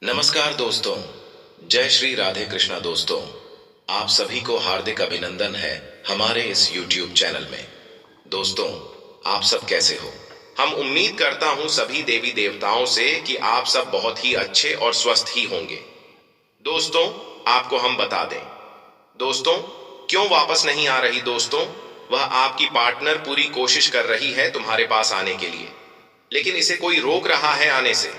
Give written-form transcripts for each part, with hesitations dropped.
नमस्कार दोस्तों। जय श्री राधे कृष्णा दोस्तों। आप सभी को हार्दिक अभिनंदन है हमारे इस YouTube चैनल में। दोस्तों, आप सब कैसे हो? हम उम्मीद करता हूं सभी देवी देवताओं से कि आप सब बहुत ही अच्छे और स्वस्थ ही होंगे। दोस्तों, आपको हम बता दें, दोस्तों, क्यों वापस नहीं आ रही दोस्तों? वह आपकी पार्टनर पूरी कोशिश कर रही है तुम्हारे पास आने के लिए, लेकिन इसे कोई रोक रहा है आने से।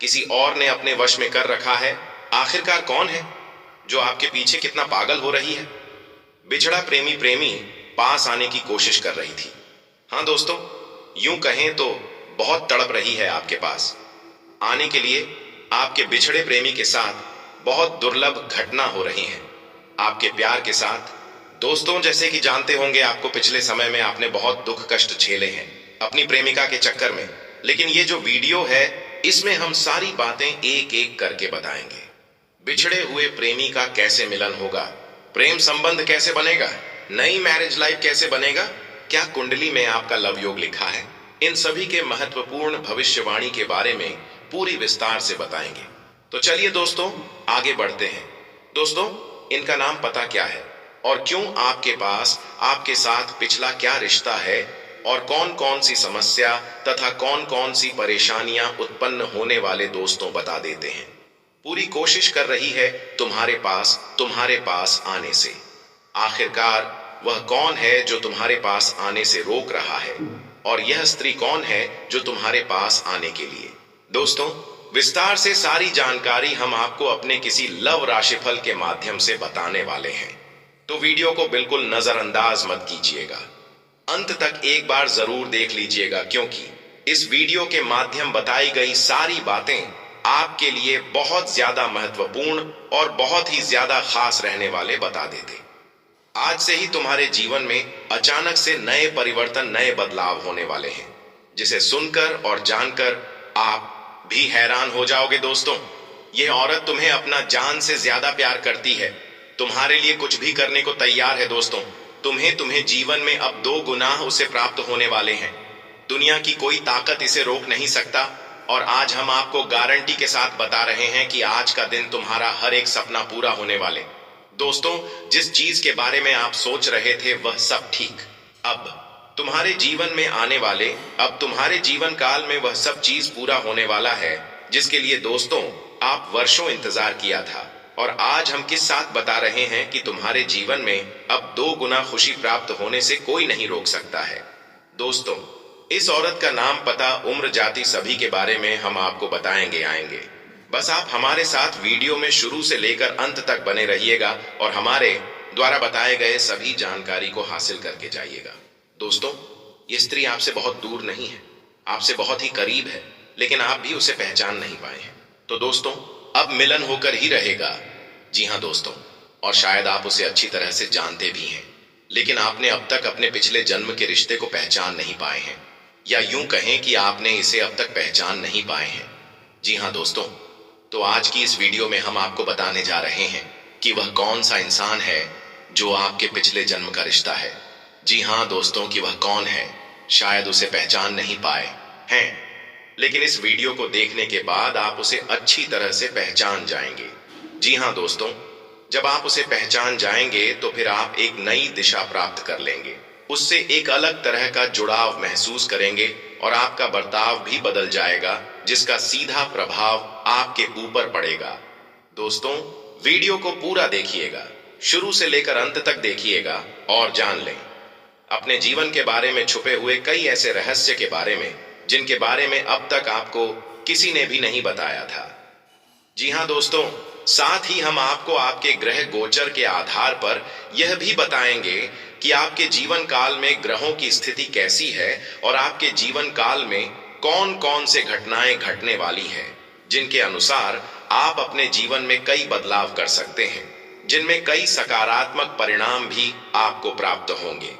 किसी और ने अपने वश में कर रखा है। आखिरकार कौन है जो आपके पीछे कितना पागल हो रही है? बिछड़ा प्रेमी प्रेमी पास आने की कोशिश कर रही थी। हाँ दोस्तों, यूं कहें तो बहुत तड़प रही है आपके पास आने के लिए। आपके बिछड़े प्रेमी के साथ बहुत दुर्लभ घटना हो रही है आपके प्यार के साथ। दोस्तों, जैसे कि जानते होंगे, आपको पिछले समय में आपने बहुत दुख कष्ट झेले हैं अपनी प्रेमिका के चक्कर में। लेकिन ये जो वीडियो है, इसमें हम सारी बातें एक एक करके बताएंगे। बिछड़े हुए प्रेमी का कैसे मिलन होगा, प्रेम संबंध कैसे बनेगा, नई मैरिज लाइफ कैसे बनेगा, क्या कुंडली में आपका लव योग लिखा है, इन सभी के महत्वपूर्ण भविष्यवाणी के बारे में पूरी विस्तार से बताएंगे। तो चलिए दोस्तों, आगे बढ़ते हैं। दोस्तों, इनका नाम पता क्या है और क्यों आपके पास आपके साथ पिछला क्या रिश्ता है और कौन कौन सी समस्या तथा कौन कौन सी परेशानियां उत्पन्न होने वाले दोस्तों बता देते हैं। पूरी कोशिश कर रही है तुम्हारे पास आने से। आखिरकार वह कौन है जो तुम्हारे पास आने से रोक रहा है और यह स्त्री कौन है जो तुम्हारे पास आने के लिए? दोस्तों, विस्तार से सारी जानकारी हम आपको अपने किसी लव राशिफल के माध्यम से बताने वाले हैं, तो वीडियो को बिल्कुल नजरअंदाज मत कीजिएगा। अंत तक एक बार जरूर देख लीजिएगा, क्योंकि इस वीडियो के माध्यम बताई गई सारी बातें आपके लिए बहुत ज्यादा महत्वपूर्ण और बहुत ही ज्यादा खास रहने वाले बता देते। आज से ही तुम्हारे जीवन में अचानक से नए परिवर्तन, नए बदलाव होने वाले हैं, जिसे सुनकर और जानकर आप भी हैरान हो जाओगे। दोस्तों, यह औरत तुम्हें अपना जान से ज्यादा प्यार करती है, तुम्हारे लिए कुछ भी करने को तैयार है। दोस्तों, तुम्हें जीवन में अब 2 गुनाह उसे प्राप्त होने वाले हैं। दुनिया की कोई ताकत इसे रोक नहीं सकता। और आज हम आपको गारंटी के साथ बता रहे हैं कि आज का दिन तुम्हारा हर एक सपना पूरा होने वाले। दोस्तों, जिस चीज के बारे में आप सोच रहे थे वह सब ठीक अब तुम्हारे जीवन में आने वाले, अब तुम्हारे जीवन काल में वह सब चीज पूरा होने वाला है जिसके लिए दोस्तों आप वर्षों इंतजार किया था। और आज हम किस साथ बता रहे हैं कि तुम्हारे जीवन में अब 2 गुना खुशी प्राप्त होने से कोई नहीं रोक सकता है। दोस्तों, इस औरत का नाम, पता, उम्र, जाति सभी के बारे में हम आपको बताएंगे आएंगे। बस आप हमारे साथ वीडियो में शुरू से लेकर अंत तक बने रहिएगा और हमारे द्वारा बताए गए सभी जानकारी को हासिल करके जाइएगा। दोस्तों, ये स्त्री आपसे बहुत दूर नहीं है, आपसे बहुत ही करीब है, लेकिन आप भी उसे पहचान नहीं पाए हैं। तो दोस्तों, अब मिलन होकर ही रहेगा। जी हाँ दोस्तों, और शायद आप उसे अच्छी तरह से जानते भी हैं, लेकिन आपने अब तक अपने पिछले जन्म के रिश्ते को पहचान नहीं पाए हैं, या यूं कहें कि आपने इसे अब तक पहचान नहीं पाए हैं। जी हाँ दोस्तों, तो आज की इस वीडियो में हम आपको बताने जा रहे हैं कि वह कौन सा इंसान है जो आपके पिछले जन्म का रिश्ता है। जी हाँ दोस्तों, कि वह कौन है, शायद उसे पहचान नहीं पाए हैं, लेकिन इस वीडियो को देखने के बाद आप उसे अच्छी तरह से पहचान जाएंगे। जी हाँ दोस्तों, जब आप उसे पहचान जाएंगे तो फिर आप एक नई दिशा प्राप्त कर लेंगे, उससे एक अलग तरह का जुड़ाव महसूस करेंगे और आपका बर्ताव भी बदल जाएगा, जिसका सीधा प्रभाव आपके ऊपर पड़ेगा। दोस्तों, वीडियो को पूरा देखिएगा, शुरू से लेकर अंत तक देखिएगा और जान लें अपने जीवन के बारे में छुपे हुए कई ऐसे रहस्य के बारे में जिनके बारे में अब तक आपको किसी ने भी नहीं बताया था। जी हाँ दोस्तों, साथ ही हम आपको आपके ग्रह गोचर के आधार पर यह भी बताएंगे कि आपके जीवन काल में ग्रहों की स्थिति कैसी है और आपके जीवन काल में कौन कौन से घटनाएं घटने वाली हैं, जिनके अनुसार आप अपने जीवन में कई बदलाव कर सकते हैं, जिनमें कई सकारात्मक परिणाम भी आपको प्राप्त होंगे।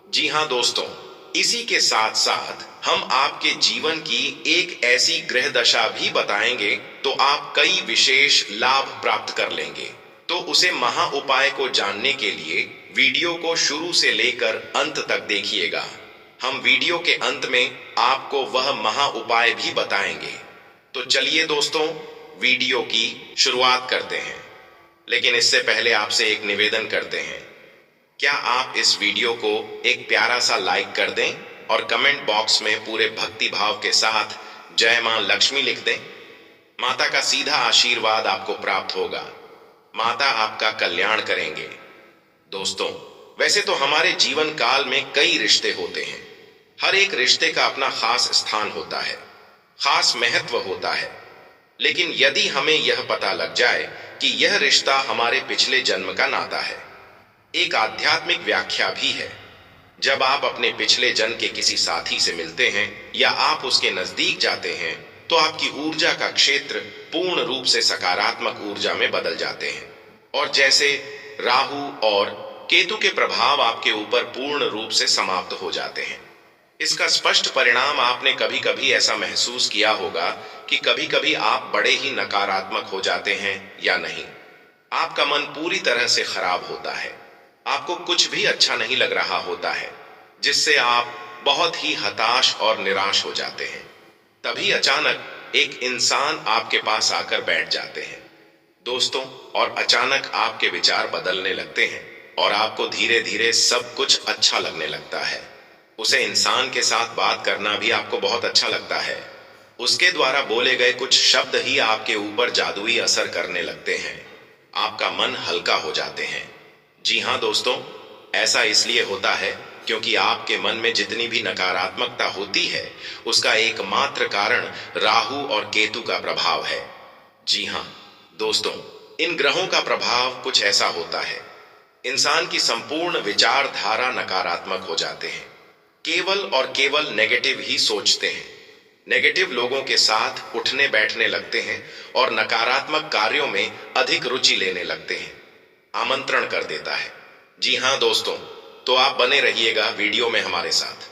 जी हाँ दोस्तों, इसी के साथ साथ हम आपके जीवन की एक ऐसी ग्रह दशा भी बताएंगे तो आप कई विशेष लाभ प्राप्त कर लेंगे। तो उसे महा उपाय को जानने के लिए वीडियो को शुरू से लेकर अंत तक देखिएगा। हम वीडियो के अंत में आपको वह महा उपाय भी बताएंगे। तो चलिए दोस्तों, वीडियो की शुरुआत करते हैं, लेकिन इससे पहले आपसे एक निवेदन करते हैं। क्या आप इस वीडियो को एक प्यारा सा लाइक कर दें और कमेंट बॉक्स में पूरे भक्ति भाव के साथ जय मां लक्ष्मी लिख दें। माता का सीधा आशीर्वाद आपको प्राप्त होगा। माता आपका कल्याण करेंगे। दोस्तों, वैसे तो हमारे जीवन काल में कई रिश्ते होते हैं। हर एक रिश्ते का अपना खास स्थान होता है, खास महत्व होता है। लेकिन यदि हमें यह पता लग जाए कि यह रिश्ता हमारे पिछले जन्म का नाता है, एक आध्यात्मिक व्याख्या भी है। जब आप अपने पिछले जन्म के किसी साथी से मिलते हैं या आप उसके नजदीक जाते हैं, तो आपकी ऊर्जा का क्षेत्र पूर्ण रूप से सकारात्मक ऊर्जा में बदल जाते हैं, और जैसे राहु और केतु के प्रभाव आपके ऊपर पूर्ण रूप से समाप्त हो जाते हैं। इसका स्पष्ट परिणाम आपने कभी कभी ऐसा महसूस किया होगा कि कभी कभी आप बड़े ही नकारात्मक हो जाते हैं या नहीं। आपका मन पूरी तरह से खराब होता है, आपको कुछ भी अच्छा नहीं लग रहा होता है, जिससे आप बहुत ही हताश और निराश हो जाते हैं। तभी अचानक एक इंसान आपके पास आकर बैठ जाते हैं, दोस्तों, और अचानक आपके विचार बदलने लगते हैं और आपको धीरे धीरे सब कुछ अच्छा लगने लगता है। उसे इंसान के साथ बात करना भी आपको बहुत अच्छा लगता है। उसके द्वारा बोले गए कुछ शब्द ही आपके ऊपर जादुई असर करने लगते हैं। आपका मन हल्का हो जाते हैं। जी हाँ दोस्तों, ऐसा इसलिए होता है क्योंकि आपके मन में जितनी भी नकारात्मकता होती है, उसका एकमात्र कारण राहु और केतु का प्रभाव है। जी हाँ दोस्तों, इन ग्रहों का प्रभाव कुछ ऐसा होता है, इंसान की संपूर्ण विचारधारा नकारात्मक हो जाते हैं। केवल और केवल नेगेटिव ही सोचते हैं। नेगेटिव लोगों के साथ उठने बैठने लगते हैं और नकारात्मक कार्यों में अधिक रुचि लेने लगते हैं। आमंत्रण कर देता है। जी हाँ दोस्तों, तो आप बने रहिएगा वीडियो में हमारे साथ।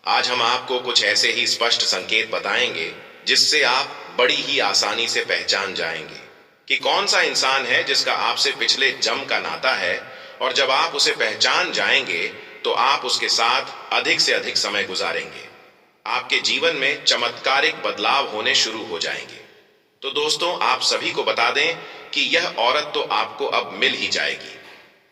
आज हम आपको कुछ ऐसे ही स्पष्ट संकेत बताएंगे जिससे आप बड़ी ही आसानी से पहचान जाएंगे कि कौन सा इंसान है जिसका आपसे पिछले जन्म का नाता है, और जब आप उसे पहचान जाएंगे तो आप उसके साथ अधिक से अधिक समय गुजारेंगे। आपके जीवन में चमत्कारिक बदलाव होने शुरू हो जाएंगे। तो दोस्तों, आप सभी को बता दें कि यह औरत तो आपको अब मिल ही जाएगी,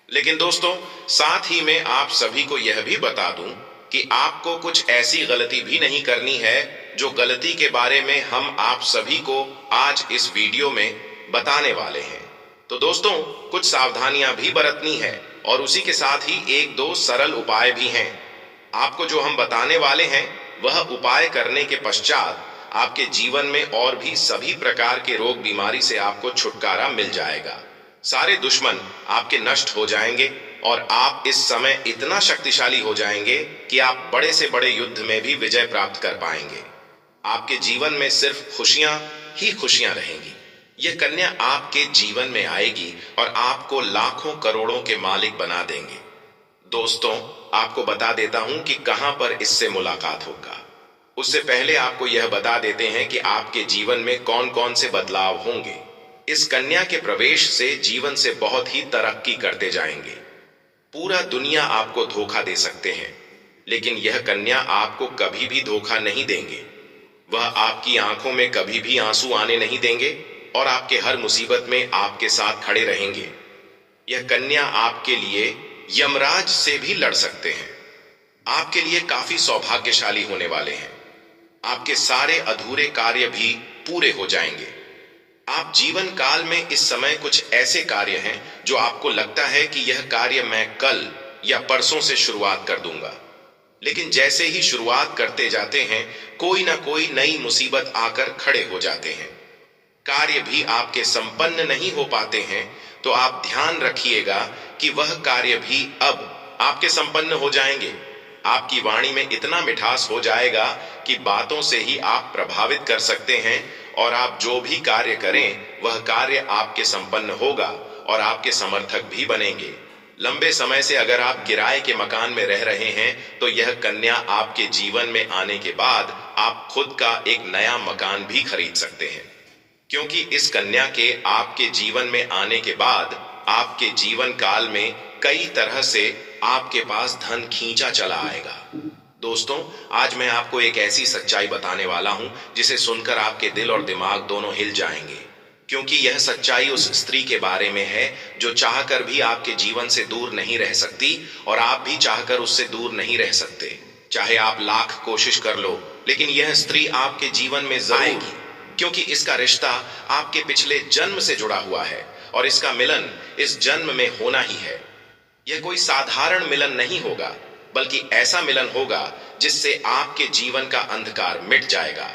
लेकिन दोस्तों साथ ही में आप सभी को यह भी बता दूं कि आपको कुछ ऐसी गलती भी नहीं करनी है जो गलती के बारे में हम आप सभी को आज इस वीडियो में बताने वाले हैं। तो दोस्तों, कुछ सावधानियां भी बरतनी है और उसी के साथ ही एक दो सरल उपाय भी हैं। आपको जो हम बताने वाले हैं वह उपाय करने के पश्चात आपके जीवन में और भी सभी प्रकार के रोग बीमारी से आपको छुटकारा मिल जाएगा। सारे दुश्मन आपके नष्ट हो जाएंगे और आप इस समय इतना शक्तिशाली हो जाएंगे कि आप बड़े से बड़े युद्ध में भी विजय प्राप्त कर पाएंगे। आपके जीवन में सिर्फ खुशियां ही खुशियां रहेंगी। यह कन्या आपके जीवन में आएगी और आपको लाखों करोड़ों के मालिक बना देंगे। दोस्तों, आपको बता देता हूं कि कहां पर इससे मुलाकात होगा। उससे पहले आपको यह बता देते हैं कि आपके जीवन में कौन कौन से बदलाव होंगे। इस कन्या के प्रवेश से जीवन से बहुत ही तरक्की करते जाएंगे। पूरा दुनिया आपको धोखा दे सकते हैं, लेकिन यह कन्या आपको कभी भी धोखा नहीं देंगे। वह आपकी आंखों में कभी भी आंसू आने नहीं देंगे और आपके हर मुसीबत में आपके साथ खड़े रहेंगे। यह कन्या आपके लिए यमराज से भी लड़ सकते हैं। आपके लिए काफी सौभाग्यशाली होने वाले हैं। आपके सारे अधूरे कार्य भी पूरे हो जाएंगे। आप जीवन काल में इस समय कुछ ऐसे कार्य हैं जो आपको लगता है कि यह कार्य मैं कल या परसों से शुरुआत कर दूंगा, लेकिन जैसे ही शुरुआत करते जाते हैं कोई ना कोई नई मुसीबत आकर खड़े हो जाते हैं। कार्य भी आपके संपन्न नहीं हो पाते हैं, तो आप ध्यान रखिएगा कि वह कार्य भी अब आपके संपन्न हो जाएंगे। आपकी वाणी में इतना मिठास हो जाएगा कि बातों से ही आप प्रभावित कर सकते हैं, और आप जो भी कार्य करें वह कार्य आपके संपन्न होगा और आपके समर्थक भी बनेंगे। लंबे समय से अगर आप किराए के मकान में रह रहे हैं तो यह कन्या आपके जीवन में आने के बाद आप खुद का एक नया मकान भी खरीद सकते हैं, क्योंकि इस कन्या के आपके जीवन में आने के बाद आपके जीवन काल में कई तरह से आपके पास धन खींचा चला आएगा। दोस्तों, आज मैं आपको एक ऐसी सच्चाई बताने वाला हूं जिसे सुनकर आपके दिल और दिमाग दोनों हिल जाएंगे। क्योंकि यह सच्चाई उस स्त्री के बारे में है जो चाहकर भी आपके जीवन से दूर नहीं रह सकती और आप भी चाहकर उससे दूर नहीं रह सकते। चाहे आप लाख कोशिश कर लो, लेकिन यह स्त्री आपके जीवन में जरूर आएगी, क्योंकि इसका रिश्ता आपके पिछले जन्म से जुड़ा हुआ है और इसका मिलन इस जन्म में होना ही है। यह कोई साधारण मिलन नहीं होगा, बल्कि ऐसा मिलन होगा जिससे आपके जीवन का अंधकार मिट जाएगा,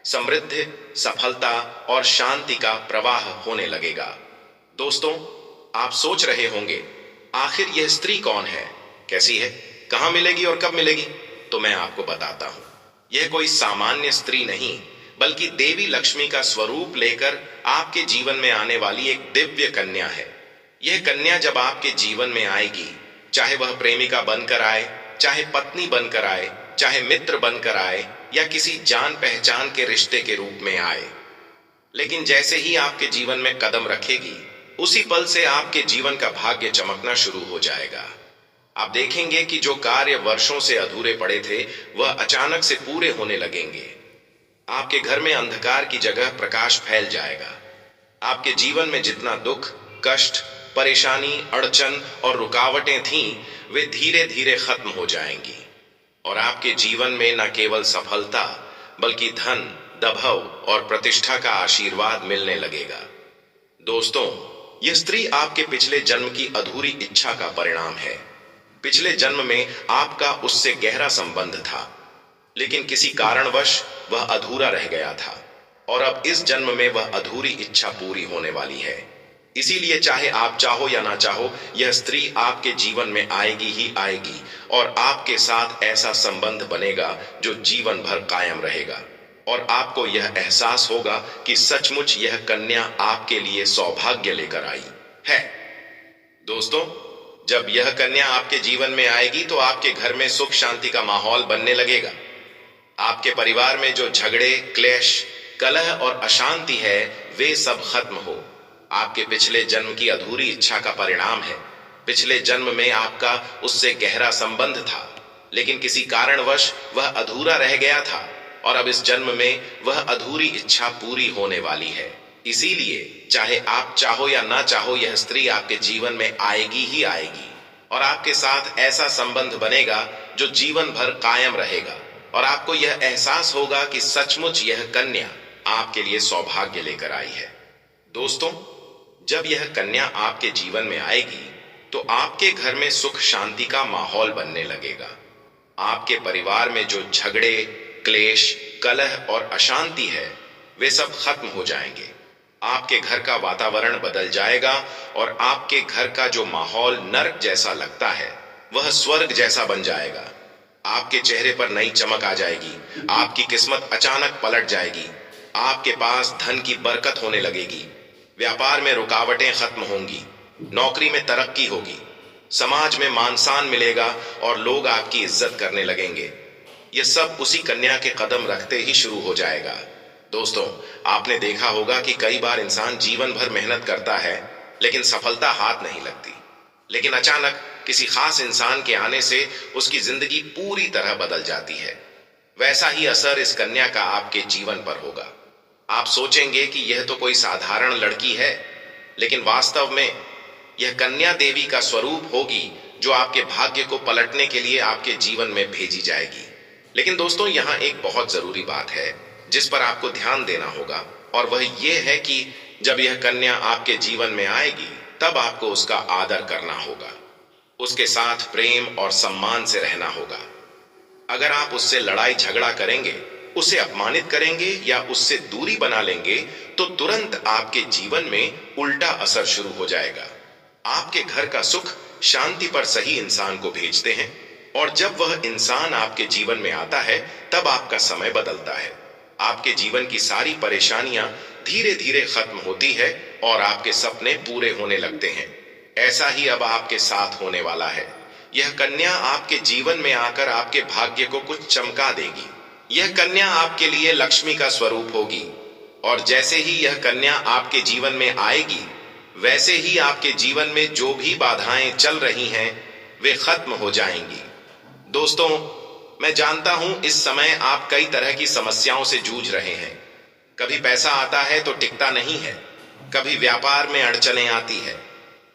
समृद्धि, सफलता और शांति का प्रवाह होने लगेगा। दोस्तों, आप सोच रहे होंगे, आखिर यह स्त्री कौन है, कैसी है, कहां मिलेगी और कब मिलेगी? तो मैं आपको बताता हूं। यह कोई सामान्य स्त्री नहीं, बल्कि देवी लक्ष्मी का स्वरूप लेकर आपके जीवन में आने वाली एक दिव्य कन्या है। यह कन्या जब आपके जीवन में आएगी, चाहे वह प्रेमिका बनकर आए, चाहे पत्नी बनकर आए, चाहे मित्र बनकर आए या किसी जान पहचान के रिश्ते के रूप में आए, लेकिन जैसे ही आपके जीवन में कदम रखेगी, उसी पल से आपके जीवन का भाग्य चमकना शुरू हो जाएगा। आप देखेंगे कि जो कार्य वर्षों से अधूरे पड़े थे, वह अचानक से पूरे होने लगेंगे। आपके घर में अंधकार की जगह प्रकाश फैल जाएगा। आपके जीवन में जितना दुख, कष्ट, परेशानी, अड़चन और रुकावटें थीं, वे धीरे धीरे खत्म हो जाएंगी और आपके जीवन में न केवल सफलता, बल्कि धन, वैभव और प्रतिष्ठा का आशीर्वाद मिलने लगेगा। दोस्तों, यह स्त्री आपके पिछले जन्म की अधूरी इच्छा का परिणाम है। पिछले जन्म में आपका उससे गहरा संबंध था, लेकिन किसी कारणवश वह अधूरा रह गया था और अब इस जन्म में वह अधूरी इच्छा पूरी होने वाली है। इसीलिए चाहे आप चाहो या ना चाहो, यह स्त्री आपके जीवन में आएगी ही आएगी और आपके साथ ऐसा संबंध बनेगा जो जीवन भर कायम रहेगा और आपको यह एहसास होगा कि सचमुच यह कन्या आपके लिए सौभाग्य लेकर आई है। दोस्तों, जब यह कन्या आपके जीवन में आएगी तो आपके घर में सुख शांति का माहौल बनने लगेगा। आपके परिवार में जो झगड़े, क्लेश, कलह और अशांति है, वे सब खत्म हो। आपके पिछले जन्म की अधूरी इच्छा का परिणाम है। पिछले जन्म में आपका उससे गहरा संबंध था, लेकिन किसी कारणवश वह अधूरा रह गया था और अब इस जन्म में वह अधूरी इच्छा पूरी होने वाली है। इसीलिए चाहे आप चाहो या ना चाहो, यह स्त्री आपके जीवन में आएगी ही आएगी और आपके साथ ऐसा संबंध बनेगा जो जीवन भर कायम रहेगा और आपको यह एहसास होगा कि सचमुच यह कन्या आपके लिए सौभाग्य लेकर आई है। दोस्तों, जब यह कन्या आपके जीवन में आएगी तो आपके घर में सुख शांति का माहौल बनने लगेगा। आपके परिवार में जो झगड़े, क्लेश, कलह और अशांति है, वे सब खत्म हो जाएंगे। आपके घर का वातावरण बदल जाएगा और आपके घर का जो माहौल नर्क जैसा लगता है, वह स्वर्ग जैसा बन जाएगा। आपके चेहरे पर नई चमक आ जाएगी। आपकी किस्मत अचानक पलट जाएगी। आपके पास धन की बरकत होने लगेगी। व्यापार में रुकावटें खत्म होंगी। नौकरी में तरक्की होगी। समाज में मान सम्मान मिलेगा और लोग आपकी इज्जत करने लगेंगे। यह सब उसी कन्या के कदम रखते ही शुरू हो जाएगा। दोस्तों, आपने देखा होगा कि कई बार इंसान जीवन भर मेहनत करता है, लेकिन सफलता हाथ नहीं लगती, लेकिन अचानक किसी खास इंसान के आने से उसकी जिंदगी पूरी तरह बदल जाती है। वैसा ही असर इस कन्या का आपके जीवन पर होगा। आप सोचेंगे कि यह तो कोई साधारण लड़की है, लेकिन वास्तव में यह कन्या देवी का स्वरूप होगी जो आपके भाग्य को पलटने के लिए आपके जीवन में भेजी जाएगी। लेकिन दोस्तों, यहाँ एक बहुत जरूरी बात है जिस पर आपको ध्यान देना होगा, और वह यह है कि जब यह कन्या आपके जीवन में आएगी, तब आपको उसका आदर करना होगा। उसके साथ प्रेम और सम्मान से रहना होगा। अगर आप उससे लड़ाई झगड़ा करेंगे, उसे अपमानित करेंगे या उससे दूरी बना लेंगे, तो तुरंत आपके जीवन में उल्टा असर शुरू हो जाएगा। आपके घर का सुख शांति पर सही इंसान को भेजते हैं, और जब वह इंसान आपके जीवन में आता है, तब आपका समय बदलता है। आपके जीवन की सारी परेशानियां धीरे धीरे खत्म होती है और आपके सपने पूरे होने लगते हैं। ऐसा ही अब आपके साथ होने वाला है। यह कन्या आपके जीवन में आकर आपके भाग्य को कुछ चमका देगी। यह कन्या आपके लिए लक्ष्मी का स्वरूप होगी, और जैसे ही यह कन्या आपके जीवन में आएगी, वैसे ही आपके जीवन में जो भी बाधाएं चल रही हैं, वे खत्म हो जाएंगी। दोस्तों, मैं जानता हूं इस समय आप कई तरह की समस्याओं से जूझ रहे हैं। कभी पैसा आता है तो टिकता नहीं है, कभी व्यापार में अड़चनें आती है,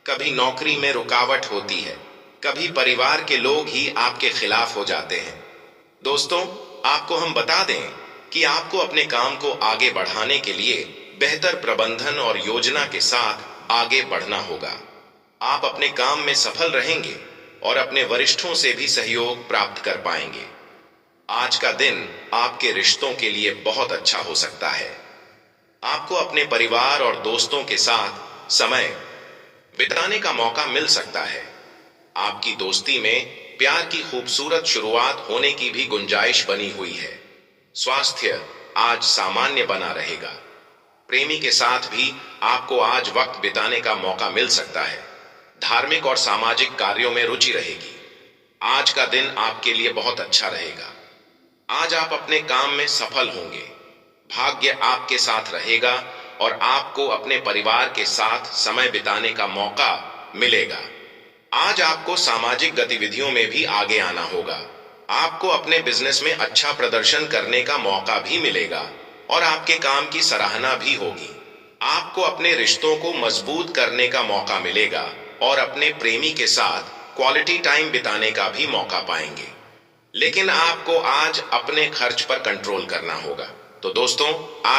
कभी नौकरी में रुकावट होती है, कभी परिवार के लोग ही आपके खिलाफ हो जाते हैं। दोस्तों, आपको हम बता दें कि आपको अपने काम को आगे बढ़ाने के लिए बेहतर प्रबंधन और योजना के साथ आगे बढ़ना होगा। आप अपने काम में सफल रहेंगे और अपने वरिष्ठों से भी सहयोग प्राप्त कर पाएंगे। आज का दिन आपके रिश्तों के लिए बहुत अच्छा हो सकता है। आपको अपने परिवार और दोस्तों के साथ समय बिताने का मौका मिल सकता है। आपकी दोस्ती में प्यार की खूबसूरत शुरुआत होने की भी गुंजाइश बनी हुई है। स्वास्थ्य आज सामान्य बना रहेगा। प्रेमी के साथ भी आपको आज वक्त बिताने का मौका मिल सकता है। धार्मिक और सामाजिक कार्यों में रुचि रहेगी। आज का दिन आपके लिए बहुत अच्छा रहेगा। आज आप अपने काम में सफल होंगे। भाग्य आपके साथ रहेगा और आपको अपने परिवार के साथ समय बिताने का मौका मिलेगा। आज आपको सामाजिक गतिविधियों में भी आगे आना होगा। आपको अपने बिजनेस में अच्छा प्रदर्शन करने का मौका भी मिलेगा और आपके काम की सराहना भी होगी। आपको अपने रिश्तों को मजबूत करने का मौका मिलेगा और अपने प्रेमी के साथ क्वालिटी टाइम बिताने का भी मौका पाएंगे। लेकिन आपको आज अपने खर्च पर कंट्रोल करना होगा। तो दोस्तों, आज